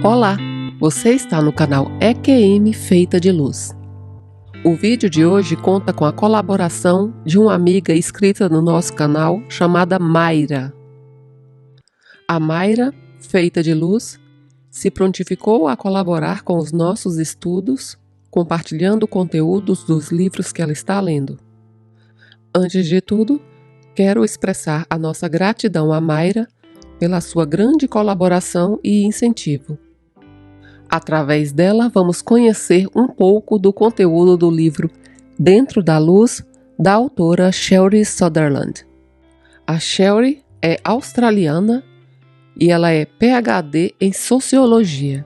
Olá, você está no canal EQM Feita de Luz. O vídeo de hoje conta com a colaboração de uma amiga inscrita no nosso canal chamada Mayra. A Mayra, Feita de Luz, se prontificou a colaborar com os nossos estudos, compartilhando conteúdos dos livros que ela está lendo. Antes de tudo, quero expressar a nossa gratidão à Mayra pela sua grande colaboração e incentivo. Através dela, vamos conhecer um pouco do conteúdo do livro Dentro da Luz, da autora Sherry Sutherland. A Sherry é australiana e ela é PhD em Sociologia.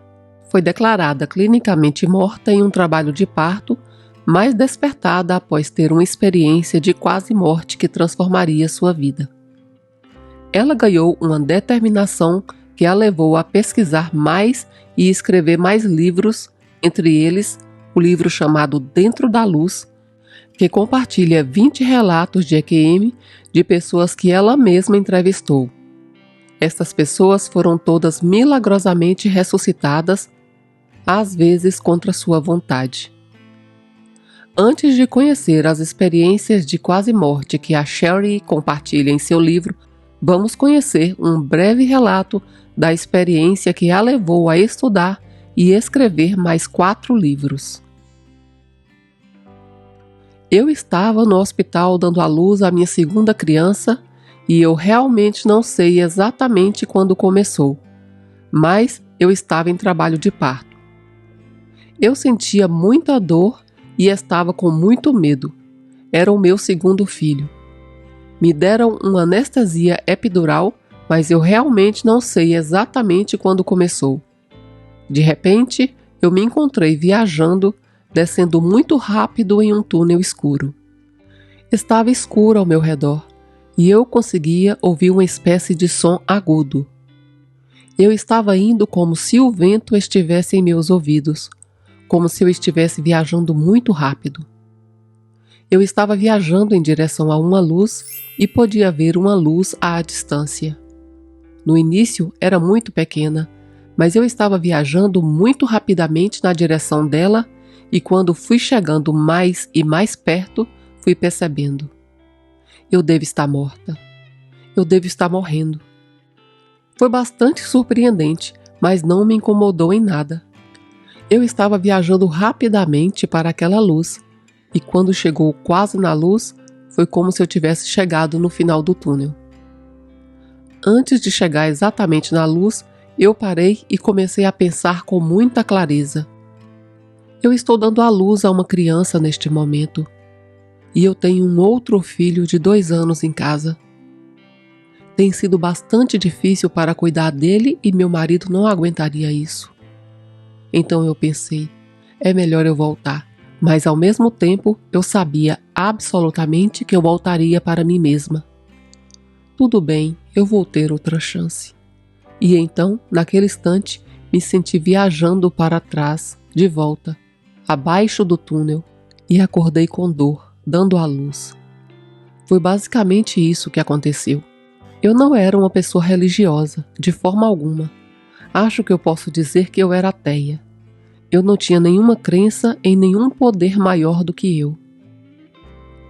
Foi declarada clinicamente morta em um trabalho de parto, mas despertada após ter uma experiência de quase morte que transformaria sua vida. Ela ganhou uma determinação que a levou a pesquisar mais e escrever mais livros, entre eles o livro chamado Dentro da Luz, que compartilha 20 relatos de EQM de pessoas que ela mesma entrevistou. Estas pessoas foram todas milagrosamente ressuscitadas, às vezes contra sua vontade. Antes de conhecer as experiências de quase morte que a Sherry compartilha em seu livro, vamos conhecer um breve relato da experiência que a levou a estudar e escrever mais 4 livros. Eu estava no hospital dando à luz a minha segunda criança e eu realmente não sei exatamente quando começou, mas eu estava em trabalho de parto. Eu sentia muita dor e estava com muito medo. Era o meu segundo filho. Me deram uma anestesia epidural, mas eu realmente não sei exatamente quando começou. De repente, eu me encontrei viajando, descendo muito rápido em um túnel escuro. Estava escuro ao meu redor, e eu conseguia ouvir uma espécie de som agudo. Eu estava indo como se o vento estivesse em meus ouvidos, como se eu estivesse viajando muito rápido. Eu estava viajando em direção a uma luz e podia ver uma luz à distância. No início era muito pequena, mas eu estava viajando muito rapidamente na direção dela e quando fui chegando mais e mais perto, fui percebendo. Eu devo estar morta. Eu devo estar morrendo. Foi bastante surpreendente, mas não me incomodou em nada. Eu estava viajando rapidamente para aquela luz e quando chegou quase na luz, foi como se eu tivesse chegado no final do túnel. Antes de chegar exatamente na luz, eu parei e comecei a pensar com muita clareza. Eu estou dando à luz a uma criança neste momento, e eu tenho um outro filho de 2 anos em casa. Tem sido bastante difícil para cuidar dele e meu marido não aguentaria isso. Então eu pensei, é melhor eu voltar, mas ao mesmo tempo eu sabia absolutamente que eu voltaria para mim mesma. Tudo bem, eu vou ter outra chance. E então, naquele instante, me senti viajando para trás, de volta, abaixo do túnel, e acordei com dor, dando à luz. Foi basicamente isso que aconteceu. Eu não era uma pessoa religiosa, de forma alguma. Acho que eu posso dizer que eu era ateia. Eu não tinha nenhuma crença em nenhum poder maior do que eu.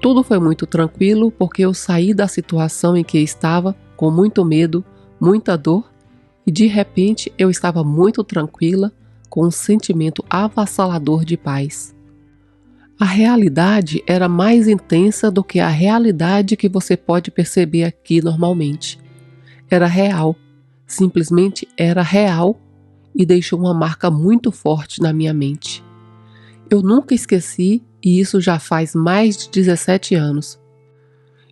Tudo foi muito tranquilo porque eu saí da situação em que estava com muito medo, muita dor e de repente eu estava muito tranquila com um sentimento avassalador de paz. A realidade era mais intensa do que a realidade que você pode perceber aqui normalmente. Era real, simplesmente era real e deixou uma marca muito forte na minha mente. Eu nunca esqueci e isso já faz mais de 17 anos.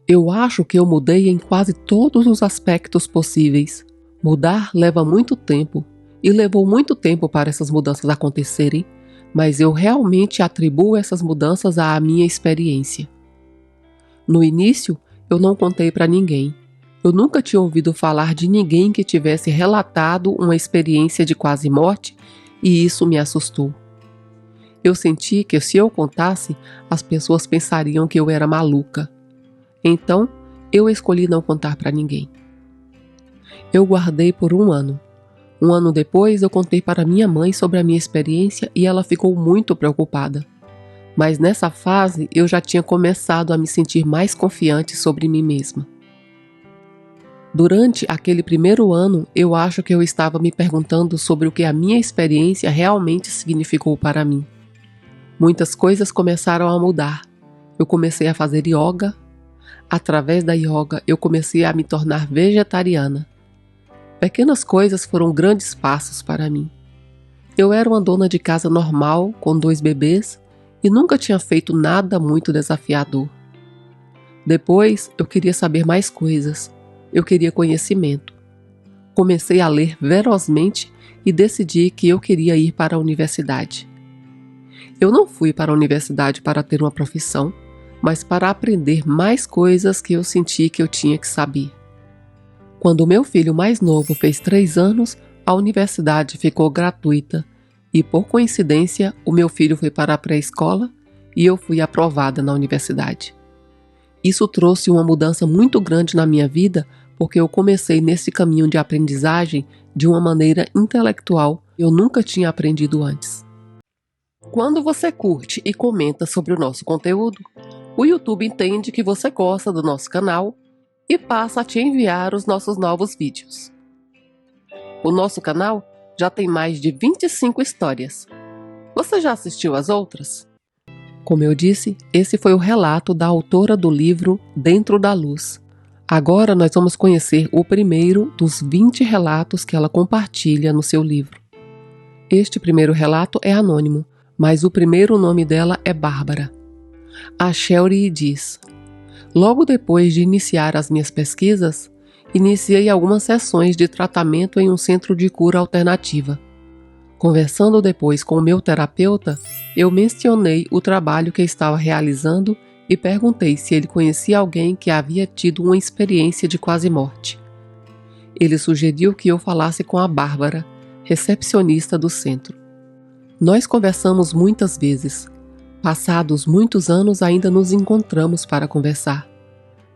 Eu acho que eu mudei em quase todos os aspectos possíveis. Mudar leva muito tempo e levou muito tempo para essas mudanças acontecerem, mas eu realmente atribuo essas mudanças à minha experiência. No início, eu não contei para ninguém. Eu nunca tinha ouvido falar de ninguém que tivesse relatado uma experiência de quase morte e isso me assustou. Eu senti que se eu contasse, as pessoas pensariam que eu era maluca. Então, eu escolhi não contar para ninguém. Eu guardei por 1 ano. Um ano depois, eu contei para minha mãe sobre a minha experiência e ela ficou muito preocupada. Mas nessa fase, eu já tinha começado a me sentir mais confiante sobre mim mesma. Durante aquele primeiro ano, eu acho que eu estava me perguntando sobre o que a minha experiência realmente significou para mim. Muitas coisas começaram a mudar. Eu comecei a fazer yoga. Através da yoga, eu comecei a me tornar vegetariana. Pequenas coisas foram grandes passos para mim. Eu era uma dona de casa normal, com 2 bebês, e nunca tinha feito nada muito desafiador. Depois, eu queria saber mais coisas. Eu queria conhecimento. Comecei a ler ferozmente e decidi que eu queria ir para a universidade. Eu não fui para a universidade para ter uma profissão, mas para aprender mais coisas que eu senti que eu tinha que saber. Quando meu filho mais novo fez 3 anos, a universidade ficou gratuita e, por coincidência, o meu filho foi para a pré-escola e eu fui aprovada na universidade. Isso trouxe uma mudança muito grande na minha vida porque eu comecei nesse caminho de aprendizagem de uma maneira intelectual que eu nunca tinha aprendido antes. Quando você curte e comenta sobre o nosso conteúdo, o YouTube entende que você gosta do nosso canal e passa a te enviar os nossos novos vídeos. O nosso canal já tem mais de 25 histórias. Você já assistiu às outras? Como eu disse, esse foi o relato da autora do livro Dentro da Luz. Agora nós vamos conhecer o primeiro dos 20 relatos que ela compartilha no seu livro. Este primeiro relato é anônimo, mas o primeiro nome dela é Bárbara. A Shelly diz: logo depois de iniciar as minhas pesquisas, iniciei algumas sessões de tratamento em um centro de cura alternativa. Conversando depois com o meu terapeuta, eu mencionei o trabalho que estava realizando e perguntei se ele conhecia alguém que havia tido uma experiência de quase morte. Ele sugeriu que eu falasse com a Bárbara, recepcionista do centro. Nós conversamos muitas vezes. Passados muitos anos ainda nos encontramos para conversar.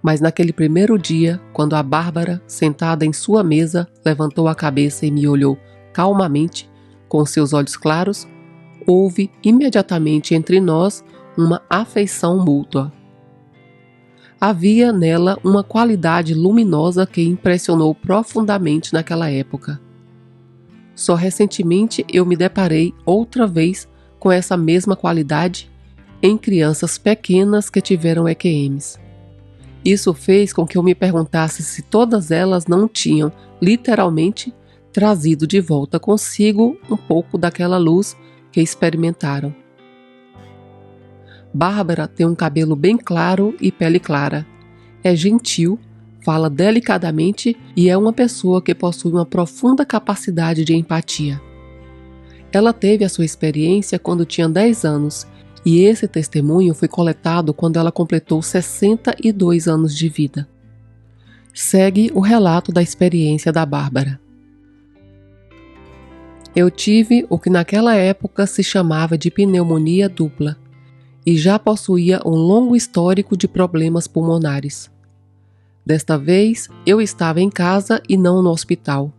Mas naquele primeiro dia, quando a Bárbara, sentada em sua mesa, levantou a cabeça e me olhou calmamente, com seus olhos claros, houve imediatamente entre nós uma afeição mútua. Havia nela uma qualidade luminosa que impressionou profundamente naquela época. Só recentemente eu me deparei outra vez com essa mesma qualidade em crianças pequenas que tiveram EQMs. Isso fez com que eu me perguntasse se todas elas não tinham, literalmente, trazido de volta consigo um pouco daquela luz que experimentaram. Bárbara tem um cabelo bem claro e pele clara. É gentil, fala delicadamente e é uma pessoa que possui uma profunda capacidade de empatia. Ela teve a sua experiência quando tinha 10 anos e esse testemunho foi coletado quando ela completou 62 anos de vida. Segue o relato da experiência da Bárbara. Eu tive o que naquela época se chamava de pneumonia dupla e já possuía um longo histórico de problemas pulmonares. Desta vez, eu estava em casa e não no hospital.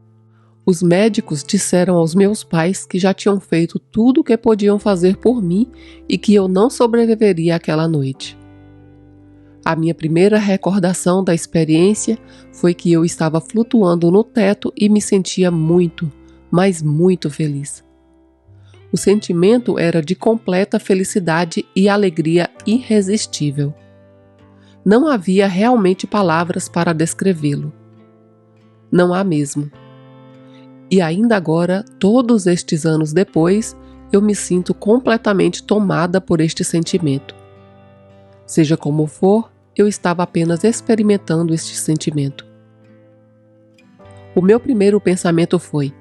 Os médicos disseram aos meus pais que já tinham feito tudo o que podiam fazer por mim e que eu não sobreviveria àquela noite. A minha primeira recordação da experiência foi que eu estava flutuando no teto e me sentia muito, mas muito feliz. O sentimento era de completa felicidade e alegria irresistível. Não havia realmente palavras para descrevê-lo. Não há mesmo. E ainda agora, todos estes anos depois, eu me sinto completamente tomada por este sentimento. Seja como for, eu estava apenas experimentando este sentimento. O meu primeiro pensamento foi: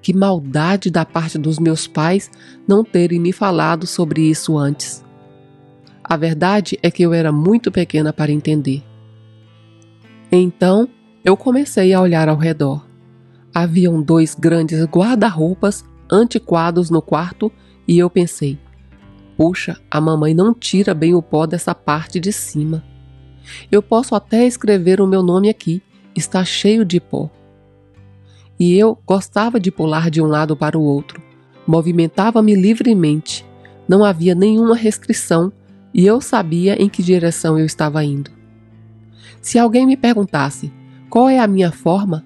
que maldade da parte dos meus pais não terem me falado sobre isso antes. A verdade é que eu era muito pequena para entender. Então, eu comecei a olhar ao redor. Haviam 2 grandes guarda-roupas antiquados no quarto e eu pensei: puxa, a mamãe não tira bem o pó dessa parte de cima. Eu posso até escrever o meu nome aqui, está cheio de pó. e eu gostava de pular de um lado para o outro. Movimentava-me livremente, não havia nenhuma restrição e eu sabia em que direção eu estava indo. Se alguém me perguntasse qual é a minha forma,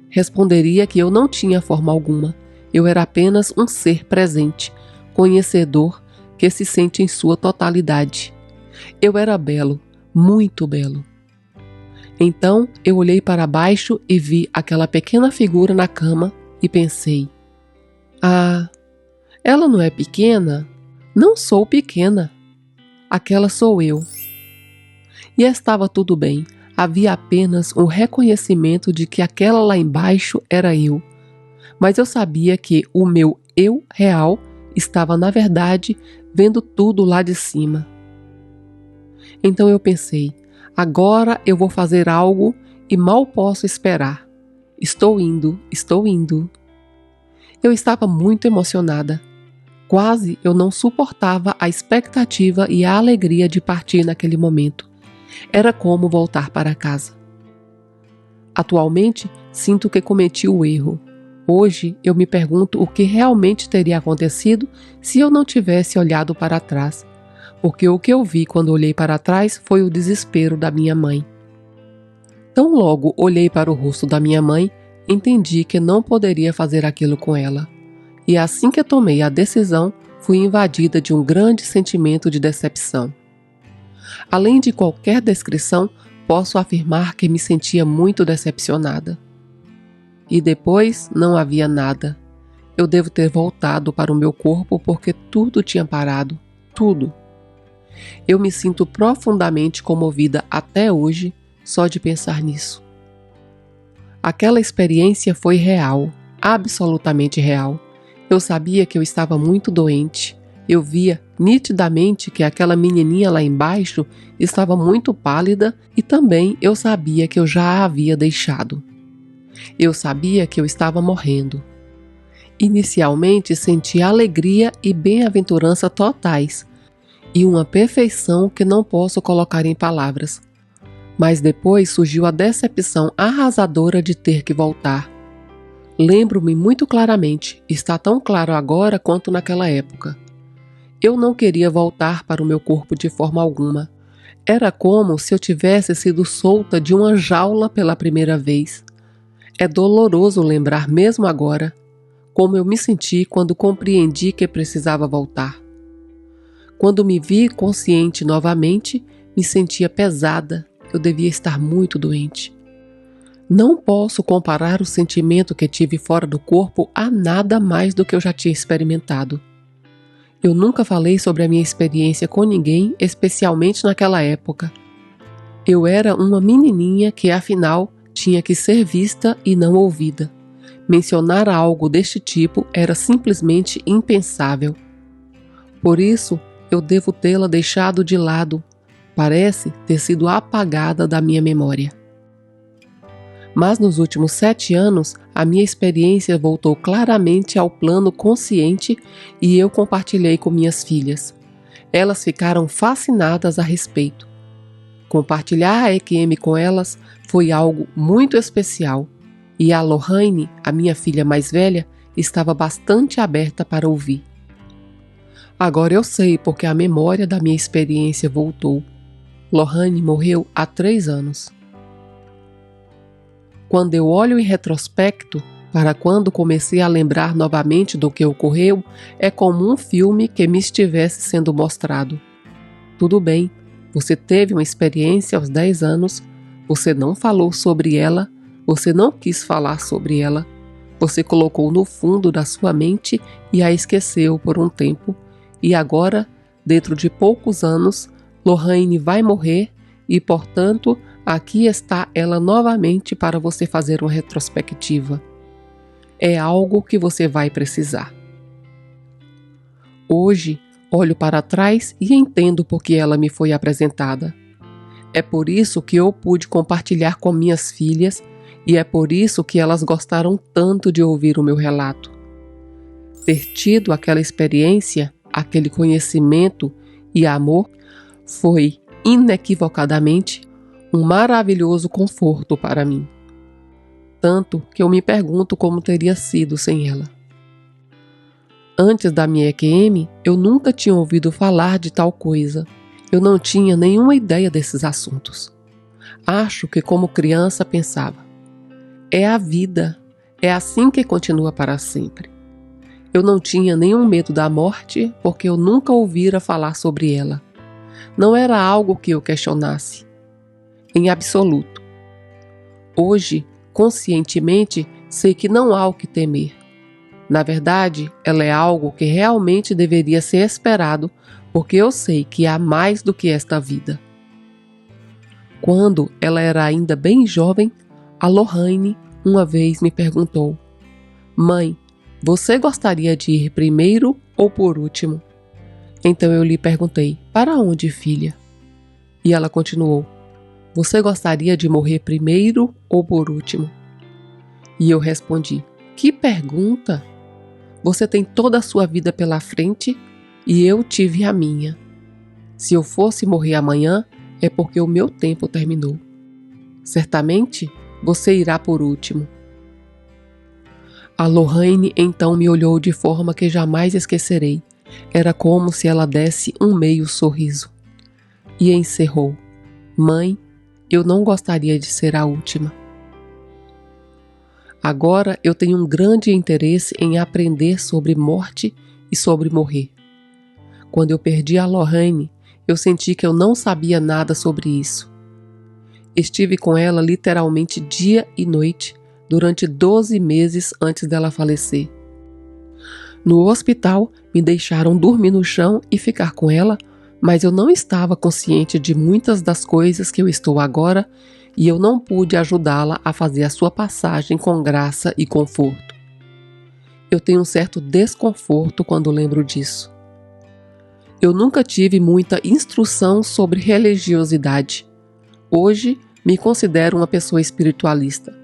responderia que eu não tinha forma alguma. Eu era apenas um ser presente, conhecedor, que se sente em sua totalidade. Eu era belo, muito belo. Então eu olhei para baixo e vi aquela pequena figura na cama e pensei: ah, ela não é pequena? Não sou pequena. Aquela sou eu. E estava tudo bem. Havia apenas um reconhecimento de que aquela lá embaixo era eu. Mas eu sabia que o meu eu real estava, na verdade, vendo tudo lá de cima. Então eu pensei: agora eu vou fazer algo e mal posso esperar. Estou indo, estou indo. Eu estava muito emocionada. Quase eu não suportava a expectativa e a alegria de partir naquele momento. Era como voltar para casa. Atualmente, sinto que cometi o erro. Hoje, eu me pergunto o que realmente teria acontecido se eu não tivesse olhado para trás. Porque o que eu vi quando olhei para trás foi o desespero da minha mãe. Tão logo olhei para o rosto da minha mãe, entendi que não poderia fazer aquilo com ela. E assim que tomei a decisão, fui invadida de um grande sentimento de decepção. Além de qualquer descrição, posso afirmar que me sentia muito decepcionada. E depois não havia nada. Eu devo ter voltado para o meu corpo porque tudo tinha parado. Tudo. Eu me sinto profundamente comovida até hoje só de pensar nisso. Aquela experiência foi real, absolutamente real. Eu sabia que eu estava muito doente. Eu via nitidamente que aquela menininha lá embaixo estava muito pálida e também eu sabia que eu já a havia deixado. Eu sabia que eu estava morrendo. Inicialmente senti alegria e bem-aventurança totais e uma perfeição que não posso colocar em palavras. Mas depois surgiu a decepção arrasadora de ter que voltar. Lembro-me muito claramente, está tão claro agora quanto naquela época. Eu não queria voltar para o meu corpo de forma alguma. Era como se eu tivesse sido solta de uma jaula pela primeira vez. É doloroso lembrar mesmo agora como eu me senti quando compreendi que precisava voltar. Quando me vi consciente novamente, me sentia pesada. Eu devia estar muito doente. Não posso comparar o sentimento que tive fora do corpo a nada mais do que eu já tinha experimentado. Eu nunca falei sobre a minha experiência com ninguém, especialmente naquela época. Eu era uma menininha que, afinal, tinha que ser vista e não ouvida. Mencionar algo deste tipo era simplesmente impensável. Por isso, eu devo tê-la deixado de lado. Parece ter sido apagada da minha memória. Mas nos últimos 7 anos, a minha experiência voltou claramente ao plano consciente e eu compartilhei com minhas filhas. Elas ficaram fascinadas a respeito. Compartilhar a EQM com elas foi algo muito especial e a Lohane, a minha filha mais velha, estava bastante aberta para ouvir. Agora eu sei porque a memória da minha experiência voltou. Lohane morreu há 3 anos. Quando eu olho em retrospecto, para quando comecei a lembrar novamente do que ocorreu, é como um filme que me estivesse sendo mostrado. Tudo bem, você teve uma experiência aos 10 anos, você não falou sobre ela, você não quis falar sobre ela, você colocou no fundo da sua mente e a esqueceu por um tempo, e agora, dentro de poucos anos, Lohane vai morrer e, portanto, aqui está ela novamente para você fazer uma retrospectiva. É algo que você vai precisar. Hoje, olho para trás e entendo por que ela me foi apresentada. É por isso que eu pude compartilhar com minhas filhas e é por isso que elas gostaram tanto de ouvir o meu relato. Ter tido aquela experiência, aquele conhecimento e amor foi, inequivocadamente, um maravilhoso conforto para mim. tanto que eu me pergunto como teria sido sem ela. Antes da minha EQM, eu nunca tinha ouvido falar de tal coisa. Eu não tinha nenhuma ideia desses assuntos. Acho que como criança pensava, é a vida, é assim que continua para sempre. Eu não tinha nenhum medo da morte porque eu nunca ouvira falar sobre ela. Não era algo que eu questionasse, em absoluto. Hoje, conscientemente, sei que não há o que temer. Na verdade, ela é algo que realmente deveria ser esperado, porque eu sei que há mais do que esta vida. Quando ela era ainda bem jovem, a Lohane uma vez me perguntou: Mãe, você gostaria de ir primeiro ou por último? Então eu lhe perguntei: Para onde, filha? E ela continuou: Você gostaria de morrer primeiro ou por último? E eu respondi: Que pergunta! Você tem toda a sua vida pela frente e eu tive a minha. Se eu fosse morrer amanhã, é porque o meu tempo terminou. Certamente, você irá por último. A Lohane então me olhou de forma que jamais esquecerei. Era como se ela desse um meio sorriso. E encerrou: Mãe, eu não gostaria de ser a última. Agora eu tenho um grande interesse em aprender sobre morte e sobre morrer. Quando eu perdi a Lohane, eu senti que eu não sabia nada sobre isso. Estive com ela literalmente dia e noite durante 12 meses antes dela falecer. No hospital, me deixaram dormir no chão e ficar com ela, mas eu não estava consciente de muitas das coisas que eu estou agora e eu não pude ajudá-la a fazer a sua passagem com graça e conforto. Eu tenho um certo desconforto quando lembro disso. Eu nunca tive muita instrução sobre religiosidade. Hoje, me considero uma pessoa espiritualista.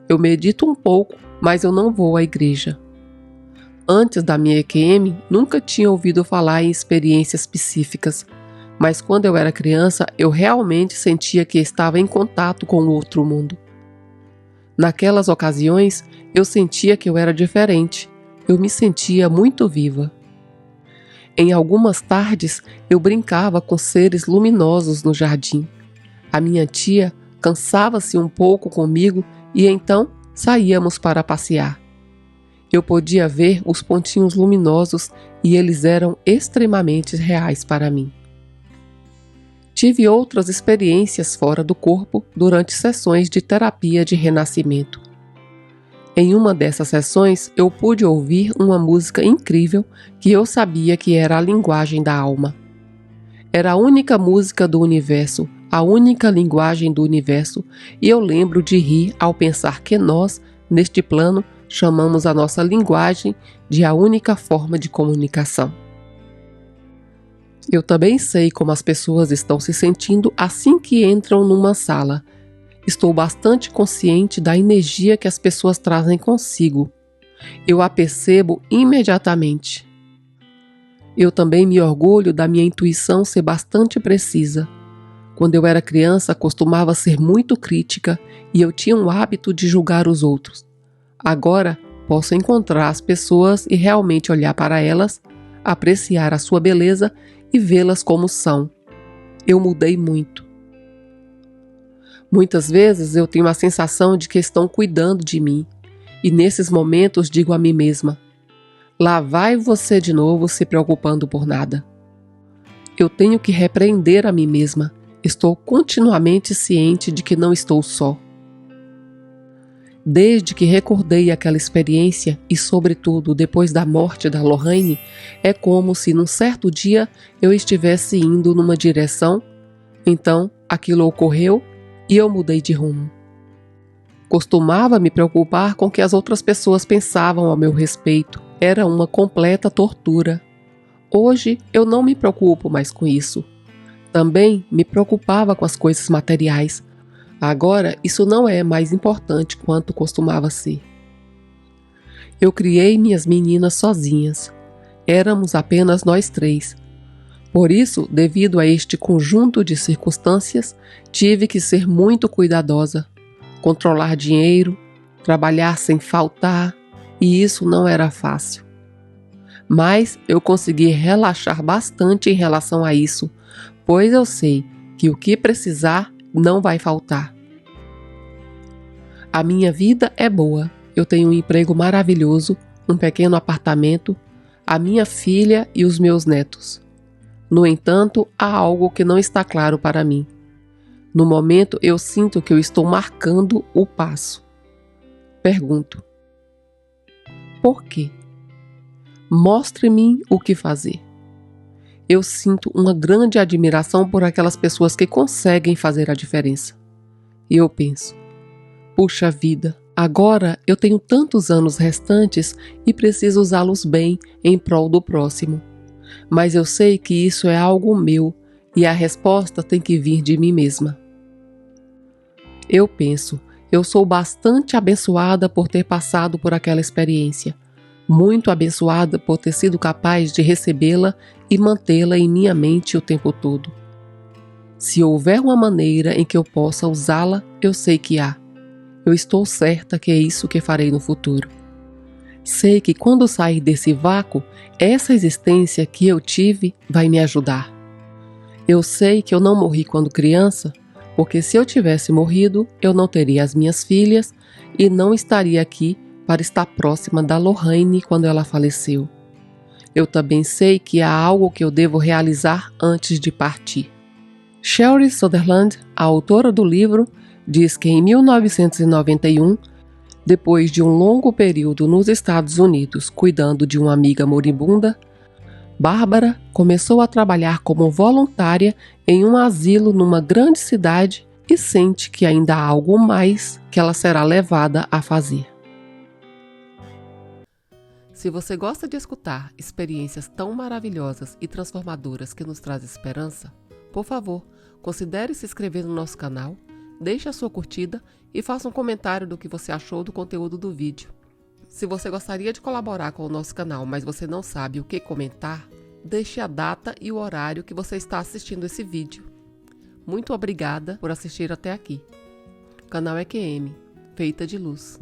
Eu medito um pouco, mas eu não vou à igreja. Antes da minha EQM, nunca tinha ouvido falar em experiências psíquicas, mas quando eu era criança, eu realmente sentia que estava em contato com o outro mundo. Naquelas ocasiões, eu sentia que eu era diferente. Eu me sentia muito viva. Em algumas tardes, eu brincava com seres luminosos no jardim. A minha tia cansava-se um pouco comigo e então saíamos para passear. Eu podia ver os pontinhos luminosos e eles eram extremamente reais para mim. Tive outras experiências fora do corpo durante sessões de terapia de renascimento. Em uma dessas sessões, eu pude ouvir uma música incrível que eu sabia que era a linguagem da alma. Era a única música do universo, a única linguagem do universo, e eu lembro de rir ao pensar que nós, neste plano, chamamos a nossa linguagem de a única forma de comunicação. Eu também sei como as pessoas estão se sentindo assim que entram numa sala. Estou bastante consciente da energia que as pessoas trazem consigo. Eu a percebo imediatamente. Eu também me orgulho da minha intuição ser bastante precisa. Quando eu era criança, costumava ser muito crítica e eu tinha o hábito de julgar os outros. Agora, posso encontrar as pessoas e realmente olhar para elas, apreciar a sua beleza e vê-las como são. Eu mudei muito. Muitas vezes eu tenho a sensação de que estão cuidando de mim, e nesses momentos digo a mim mesma: lá vai você de novo se preocupando por nada. Eu tenho que repreender a mim mesma. Estou continuamente ciente de que não estou só. Desde que recordei aquela experiência e, sobretudo, depois da morte da Lohane, é como se num certo dia eu estivesse indo numa direção, então aquilo ocorreu e eu mudei de rumo. Costumava me preocupar com o que as outras pessoas pensavam ao meu respeito. Era uma completa tortura. Hoje eu não me preocupo mais com isso. Também me preocupava com as coisas materiais. Agora, isso não é mais importante quanto costumava ser. Eu criei minhas meninas sozinhas. Éramos apenas nós três. Por isso, devido a este conjunto de circunstâncias, tive que ser muito cuidadosa, controlar dinheiro, trabalhar sem faltar, e isso não era fácil. Mas eu consegui relaxar bastante em relação a isso, pois eu sei que o que precisar não vai faltar. A minha vida é boa, eu tenho um emprego maravilhoso, um pequeno apartamento, a minha filha e os meus netos. No entanto, há algo que não está claro para mim. No momento, eu sinto que eu estou marcando o passo. Pergunto: por quê? Mostre-me o que fazer. Eu sinto uma grande admiração por aquelas pessoas que conseguem fazer a diferença. E eu penso: puxa vida, agora eu tenho tantos anos restantes e preciso usá-los bem em prol do próximo. Mas eu sei que isso é algo meu e a resposta tem que vir de mim mesma. Eu penso, eu sou bastante abençoada por ter passado por aquela experiência, muito abençoada por ter sido capaz de recebê-la e mantê-la em minha mente o tempo todo. Se houver uma maneira em que eu possa usá-la, eu sei que há. Eu estou certa que é isso que farei no futuro. Sei que quando sair desse vácuo, essa existência que eu tive vai me ajudar. Eu sei que eu não morri quando criança, porque se eu tivesse morrido, eu não teria as minhas filhas e não estaria aqui para estar próxima da Lorraine quando ela faleceu. Eu também sei que há algo que eu devo realizar antes de partir. Sherry Sutherland, a autora do livro, diz que em 1991, depois de um longo período nos Estados Unidos cuidando de uma amiga moribunda, Bárbara começou a trabalhar como voluntária em um asilo numa grande cidade e sente que ainda há algo mais que ela será levada a fazer. Se você gosta de escutar experiências tão maravilhosas e transformadoras que nos traz esperança, por favor, considere se inscrever no nosso canal, deixe a sua curtida e faça um comentário do que você achou do conteúdo do vídeo. Se você gostaria de colaborar com o nosso canal, mas você não sabe o que comentar, deixe a data e o horário que você está assistindo esse vídeo. Muito obrigada por assistir até aqui. Canal EQM, feita de luz.